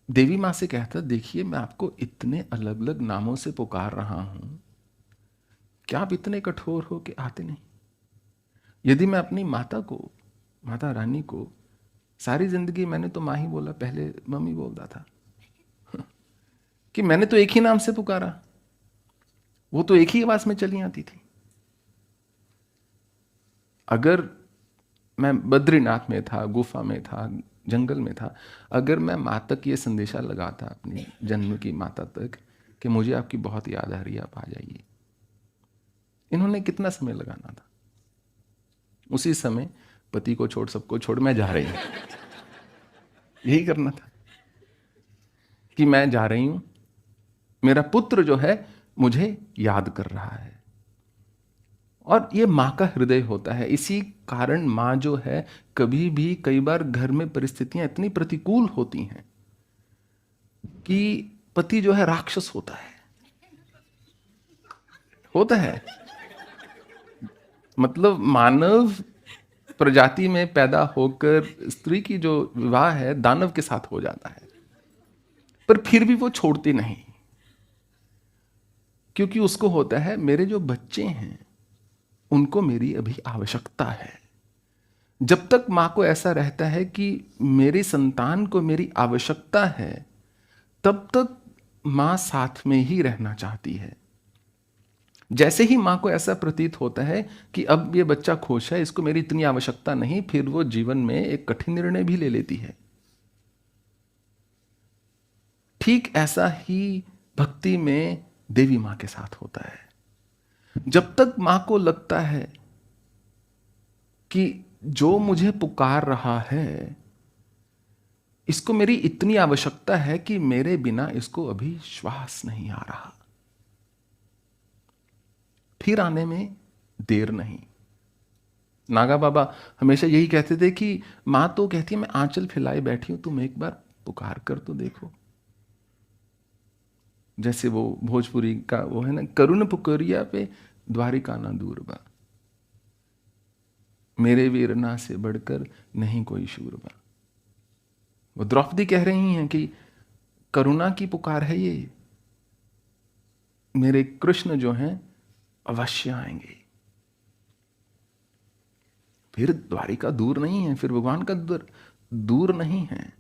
देवी माँ से कहता, देखिए मैं आपको इतने अलग अलग नामों से पुकार रहा हूं, क्या आप इतने कठोर हो कि आते नहीं? यदि मैं अपनी माता को, माता रानी को, सारी जिंदगी मैंने तो माँ ही बोला, पहले मम्मी बोलता था कि मैंने तो एक ही नाम से पुकारा, वो तो एक ही आवाज में चली आती थी। अगर मैं बद्रीनाथ में था, गुफा में था, जंगल में था, अगर मैं माँ तक ये संदेशा लगाता अपनी जन्म की माता तक कि मुझे आपकी बहुत याद आ रही है, आप आ जाइए, इन्होंने कितना समय लगाना था? उसी समय पति को छोड़, सबको छोड़, मैं जा रही हूं, यही करना था कि मैं जा रही हूं, मेरा पुत्र जो है मुझे याद कर रहा है। और ये माँ का हृदय होता है। इसी कारण माँ जो है, कभी भी कई बार घर में परिस्थितियां इतनी प्रतिकूल होती हैं कि पति जो है राक्षस होता है। मतलब मानव प्रजाति में पैदा होकर स्त्री की जो विवाह है दानव के साथ हो जाता है, पर फिर भी वो छोड़ती नहीं, क्योंकि उसको होता है मेरे जो बच्चे हैं उनको मेरी अभी आवश्यकता है। जब तक मां को ऐसा रहता है कि मेरी संतान को मेरी आवश्यकता है, तब तक मां साथ में ही रहना चाहती है। जैसे ही मां को ऐसा प्रतीत होता है कि अब ये बच्चा खुश है, इसको मेरी इतनी आवश्यकता नहीं, फिर वो जीवन में एक कठिन निर्णय भी ले लेती है। ठीक ऐसा ही भक्ति में देवी मां के साथ होता है। जब तक मां को लगता है कि जो मुझे पुकार रहा है इसको मेरी इतनी आवश्यकता है कि मेरे बिना इसको अभी श्वास नहीं आ रहा, फिर आने में देर नहीं। नागा बाबा हमेशा यही कहते थे कि मां तो कहती है मैं आंचल फैलाए बैठी हूं, तुम एक बार पुकार कर तो देखो। जैसे वो भोजपुरी का वो है ना, करुण पुकरिया पे द्वारिका ना दूर बा, मेरे वीरना से बढ़कर नहीं कोई शूर बा। वो द्रौपदी कह रही हैं कि करुणा की पुकार है ये, मेरे कृष्ण जो हैं अवश्य आएंगे। फिर द्वारिका दूर नहीं है, फिर भगवान का दूर नहीं है।